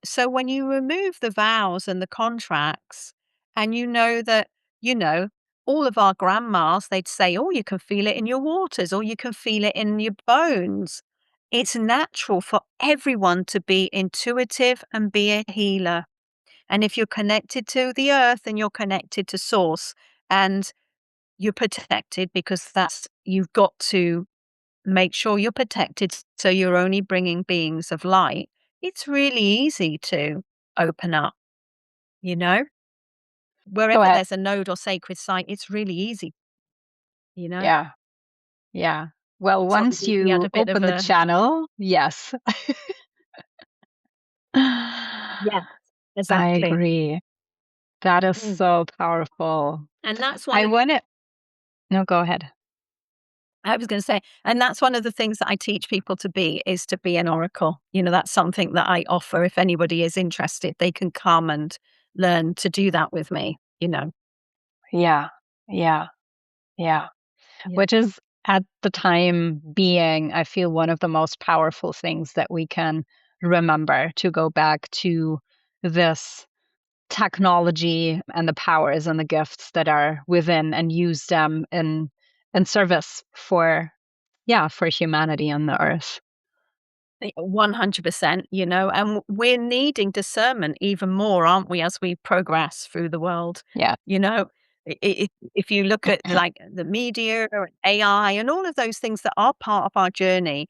So when you remove the vows and the contracts, and that, you know, all of our grandmas, they'd say, oh, you can feel it in your waters, or you can feel it in your bones. It's natural for everyone to be intuitive and be a healer. And if you're connected to the earth and you're connected to source and you're protected, because you've got to make sure you're protected so you're only bringing beings of light, it's really easy to open up, you know? Go Wherever ahead. there's a node or sacred site, it's really easy, you know? Yeah. Yeah. Well, Sorry, once we had you a bit of open the a channel, yes. yeah, I exactly. agree. That is Mm. so powerful. And that's one I of want to, no, go ahead. I was gonna say, and that's one of the things that I teach people to be, is to be an oracle. That's something that I offer. If anybody is interested, they can come and learn to do that with me. Yeah. Yeah. Yeah. Yeah. Which is at the time being, I feel, one of the most powerful things that we can remember, to go back to this technology and the powers and the gifts that are within, and use them in service for, yeah, for humanity on the earth. 100%, and we're needing discernment even more, aren't we, as we progress through the world? Yeah. You know, if you look at like the media or AI and all of those things that are part of our journey,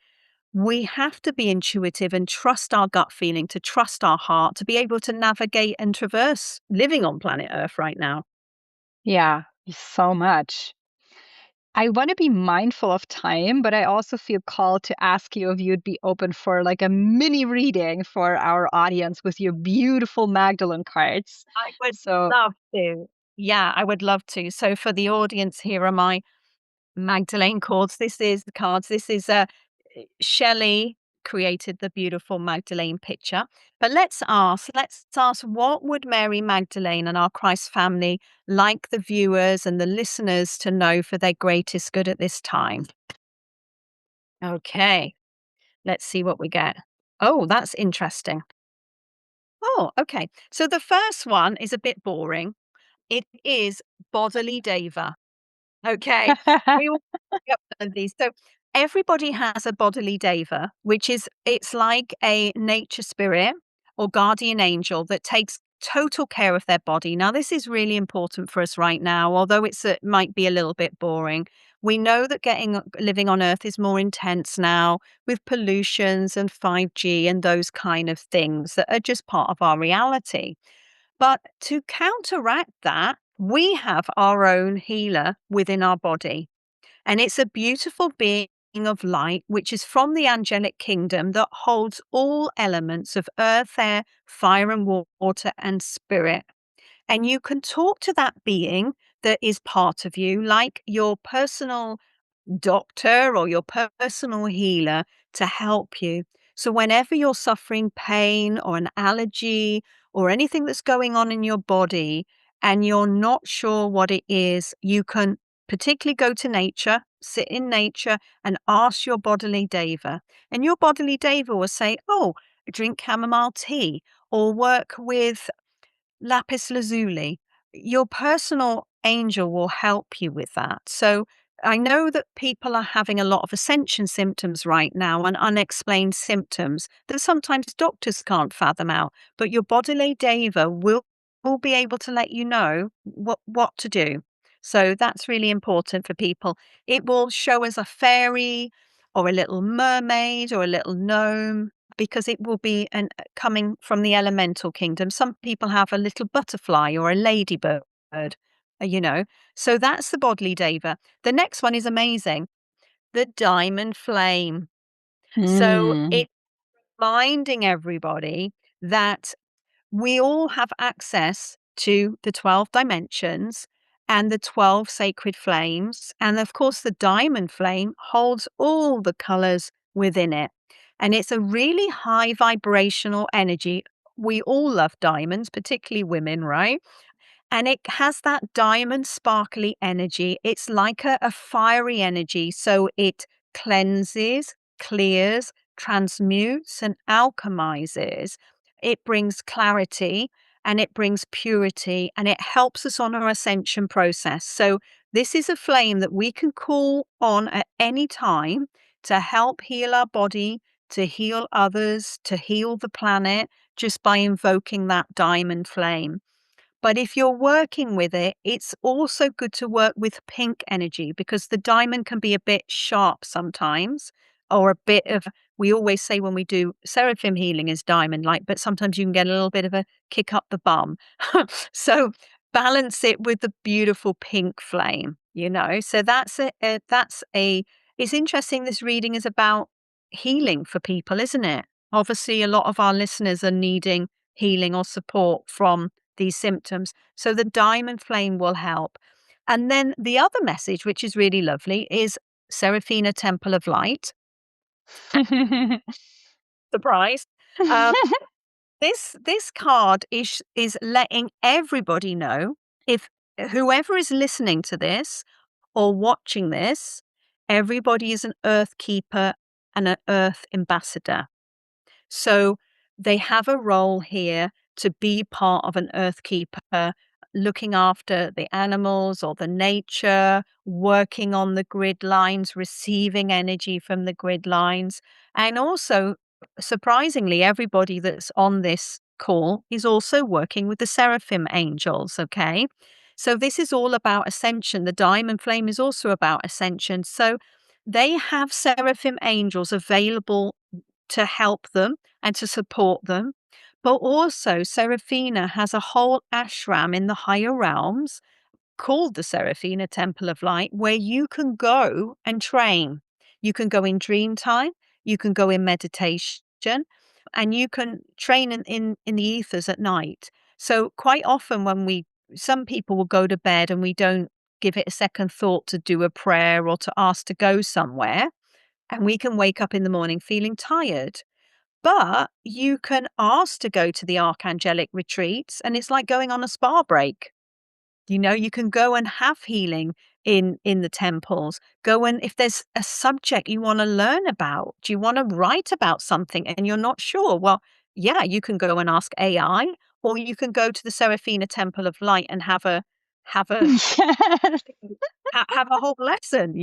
we have to be intuitive and trust our gut feeling, to trust our heart, to be able to navigate and traverse living on planet Earth right now. Yeah, so much. I want to be mindful of time, but I also feel called to ask you if you'd be open for like a mini reading for our audience with your beautiful Magdalene cards. I would So, love to. Yeah, I would love to. So for the audience, here are my Magdalene cards. This is Shelley created the beautiful Magdalene picture. But let's ask, what would Mary Magdalene and our Christ family like the viewers and the listeners to know for their greatest good at this time? Okay, let's see what we get. Oh, that's interesting. Oh, okay. So the first one is a bit boring. It is bodily deva. Okay. We all pick up some of these. So everybody has a bodily deva, which it's like a nature spirit or guardian angel that takes total care of their body. Now, this is really important for us right now, although it might be a little bit boring. We know that living on Earth is more intense now with pollutions and 5G and those kind of things that are just part of our reality. But to counteract that, we have our own healer within our body. And it's a beautiful being of light, which is from the angelic kingdom that holds all elements of earth, air, fire, and water, and spirit. And you can talk to that being that is part of you, like your personal doctor or your personal healer, to help you. So, whenever you're suffering pain or an allergy or anything that's going on in your body and you're not sure what it is, you can particularly go to nature, sit in nature, and ask your bodily deva. And your bodily deva will say, oh, drink chamomile tea or work with lapis lazuli. Your personal angel will help you with that. So I know that people are having a lot of ascension symptoms right now and unexplained symptoms that sometimes doctors can't fathom out, but your bodily deva will be able to let you know what to do. So that's really important for people. It will show us a fairy or a little mermaid or a little gnome, because it will be coming from the elemental kingdom. Some people have a little butterfly or a ladybird, you know. So that's the bodily deva. The next one is amazing, the diamond flame. So mm, it's reminding everybody that we all have access to the 12 dimensions and the 12 sacred flames. And of course, the diamond flame holds all the colors within it. And it's a really high vibrational energy. We all love diamonds, particularly women, right? And it has that diamond sparkly energy. It's like a fiery energy. So it cleanses, clears, transmutes, and alchemizes. It brings clarity and it brings purity and it helps us on our ascension process. So this is a flame that we can call on at any time to help heal our body, to heal others, to heal the planet, just by invoking that diamond flame. But if you're working with it, it's also good to work with pink energy, because the diamond can be a bit sharp sometimes, or a bit of, we always say when we do Seraphim healing is diamond light, but sometimes you can get a little bit of a kick up the bum. So balance it with the beautiful pink flame, So it's interesting. This reading is about healing for people, isn't it? Obviously, a lot of our listeners are needing healing or support from these symptoms. So the diamond flame will help. And then the other message, which is really lovely, is Seraphina Temple of Light. Surprise. Um, this card is letting everybody know, if whoever is listening to this or watching this, everybody is an earth keeper and an earth ambassador. So they have a role here to be part of an earth keeper, looking after the animals or the nature, working on the grid lines, receiving energy from the grid lines. And also, surprisingly, everybody that's on this call is also working with the seraphim angels. Okay. So this is all about ascension. The diamond flame is also about ascension. So they have seraphim angels available to help them and to support them. But also, Seraphina has a whole ashram in the higher realms called the Seraphina Temple of Light, where you can go and train. You can go in dream time, you can go in meditation, and you can train in the ethers at night. So quite often some people will go to bed and we don't give it a second thought to do a prayer or to ask to go somewhere. And we can wake up in the morning feeling tired. But you can ask to go to the archangelic retreats, and it's like going on a spa break. You can go and have healing in the temples. Go, and if there's a subject you want to learn about, do you want to write about something and you're not sure? Well, yeah, you can go and ask AI, or you can go to the Seraphina Temple of Light and have a have a Yes. have a whole lesson.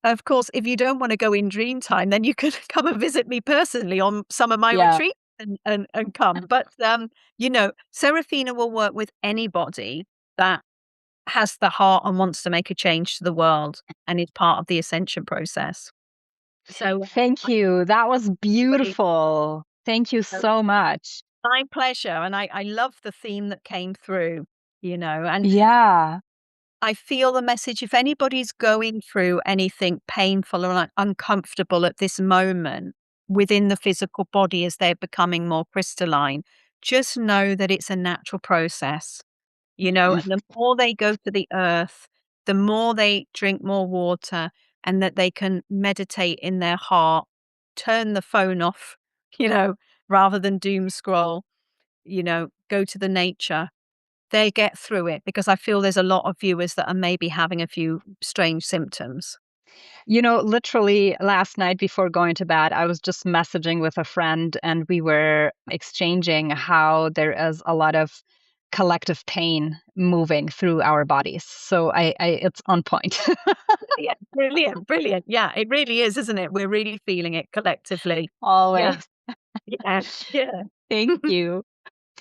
Of course, if you don't wanna go in dream time, then you could come and visit me personally on some of my Yeah. retreats and come. But, Seraphina will work with anybody that has the heart and wants to make a change to the world and is part of the ascension process. So, Thank you. That was everybody, beautiful. Thank you uh, so much. my pleasure, and I love the theme that came through, and Yeah. I feel the message, if anybody's going through anything painful or uncomfortable at this moment within the physical body as they're becoming more crystalline, just know that it's a natural process, and the more they go to the earth, the more they drink more water, and that they can meditate in their heart, turn the phone off, you know, rather than doom scroll, go to the nature, they get through it, because I feel there's a lot of viewers that are maybe having a few strange symptoms. Literally last night before going to bed, I was just messaging with a friend and we were exchanging how there is a lot of collective pain moving through our bodies. So it's on point. Yeah, brilliant, brilliant. Yeah, it really is, isn't it? We're really feeling it collectively. Yeah, Always. yeah, yeah. Thank you.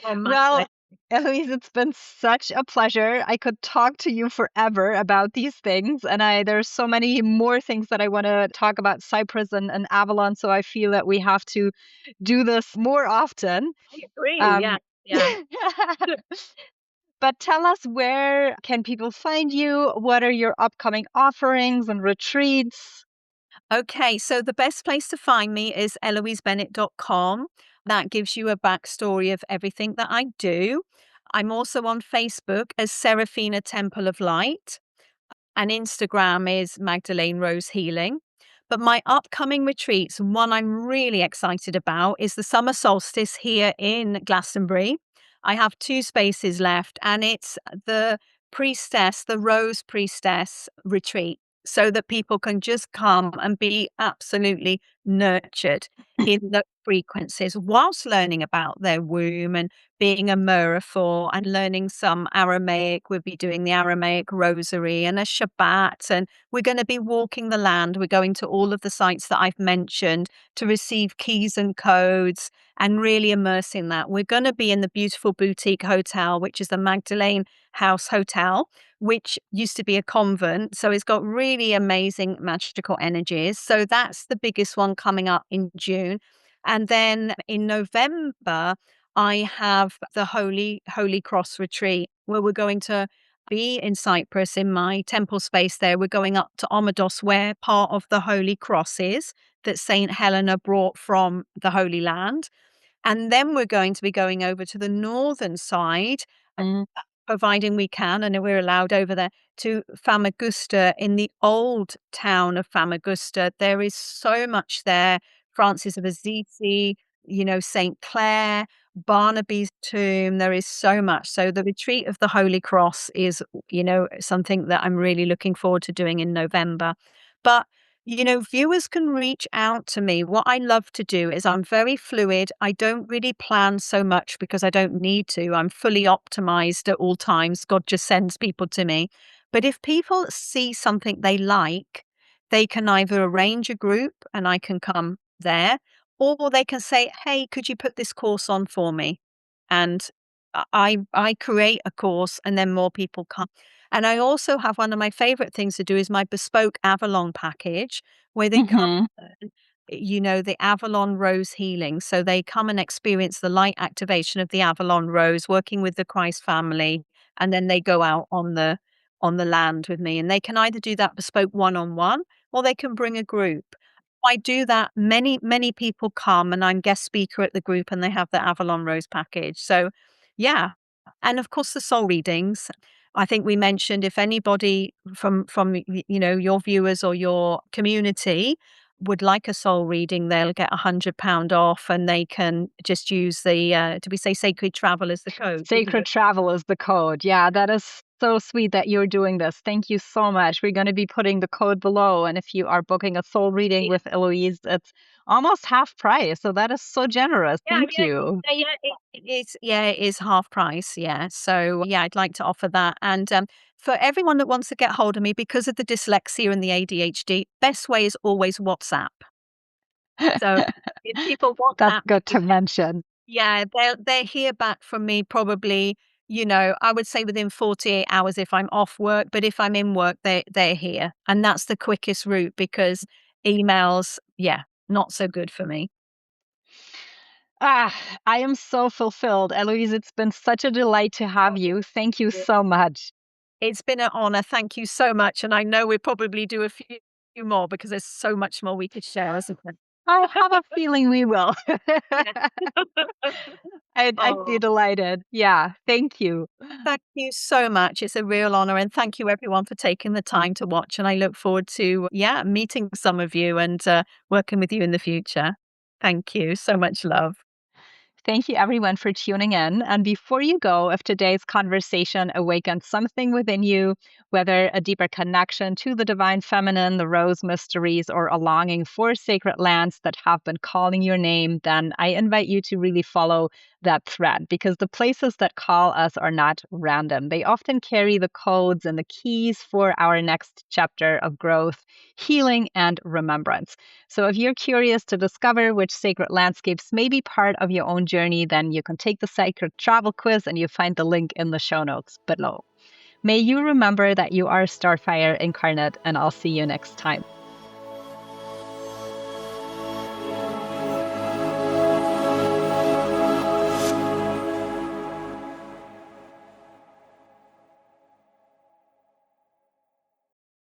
Oh, my Well, pleasure. Eloise, it's been such a pleasure. I could talk to you forever about these things, and there's so many more things that I want to talk about Cyprus and Avalon. So I feel that we have to do this more often. I agree. Yeah, Um, yeah. but tell us, where can people find you? What are your upcoming offerings and retreats? Okay, so the best place to find me is eloisebennett.com. That gives you a backstory of everything that I do. I'm also on Facebook as Seraphina Temple of Light, and Instagram is Magdalene Rose Healing. But my upcoming retreats, one I'm really excited about, is the summer solstice here in Glastonbury. I have 2 spaces left, and it's the the Rose Priestess retreat, so that people can just come and be absolutely nurtured in the frequencies whilst learning about their womb and being a miracle and learning some Aramaic. We'll be doing the Aramaic rosary and a Shabbat, and we're going to be walking the land. We're going to all of the sites that I've mentioned to receive keys and codes and really immerse in that. We're going to be in the beautiful boutique hotel, which is the Magdalene House Hotel, which used to be a convent. So it's got really amazing magical energies. So that's the biggest one coming up in June. And then in November, I have the Holy Cross retreat where we're going to be in Cyprus in my temple space there. We're going up to Omedos, where part of the Holy Cross is that Saint Helena brought from the Holy Land. And then we're going to be going over to the northern side, Mm. providing we can, and we're allowed over there, to Famagusta in the old town of Famagusta. There is so much there. Francis of Assisi, St. Clair, Barnaby's tomb. There is so much. So the retreat of the Holy Cross is, something that I'm really looking forward to doing in November. But viewers can reach out to me. What I love to do is I'm very fluid. I don't really plan so much because I don't need to. I'm fully optimized at all times. God just sends people to me. But if people see something they like, they can either arrange a group and I can come there, or they can say, "Hey, could you put this course on for me?" And I create a course and then more people come. And I also have one of my favorite things to do is my bespoke Avalon package where they come, Hmm. the Avalon Rose Healing. So they come and experience the light activation of the Avalon Rose, working with the Christ family, and then they go out on the land with me. And they can either do that bespoke one-on-one or they can bring a group. I do that. Many, many people come and I'm guest speaker at the group and they have the Avalon Rose package. So yeah. And of course the soul readings. I think we mentioned if anybody from your viewers or your community would like a soul reading, they'll get £100 off and they can just use the did we say Sacred Travel as the code? Didn't we? Sacred travel is the code. Yeah, that is so sweet that you're doing this. Thank you so much. We're going to be putting the code below. And if you are booking a soul reading with Eloise, it's almost half price. So that is so generous. Yeah, Thank yeah, you. it is. Yeah, it is half price. Yeah, so yeah, I'd like to offer that. And for everyone that wants to get hold of me because of the dyslexia and the ADHD, best way is always WhatsApp. So if people That's WhatsApp good me, to mention. yeah, they'll hear back from me probably. I would say within 48 hours if I'm off work, but if I'm in work, they're here, and that's the quickest route because emails, yeah, not so good for me. Ah, I am so fulfilled. Eloise, it's been such a delight to have you. Thank you so much. It's been an honor. Thank you so much. And I know we'll probably do a few more because there's so much more we could share, isn't there? I have a feeling we will. Yeah. I'd be Oh, delighted. Yeah, thank you. thank you so much. It's a real honor. And thank you everyone for taking the time to watch. And I look forward to, meeting some of you and working with you in the future. Thank you. So much love. Thank you, everyone, for tuning in. And before you go, if today's conversation awakened something within you, whether a deeper connection to the divine feminine, the rose mysteries, or a longing for sacred lands that have been calling your name, then I invite you to really follow that thread because the places that call us are not random. They often carry the codes and the keys for our next chapter of growth, healing, and remembrance. So if you're curious to discover which sacred landscapes may be part of your own journey, then you can take the Sacred Travel Quiz and you find the link in the show notes below. May you remember that you are a starfire incarnate, and I'll see you next time.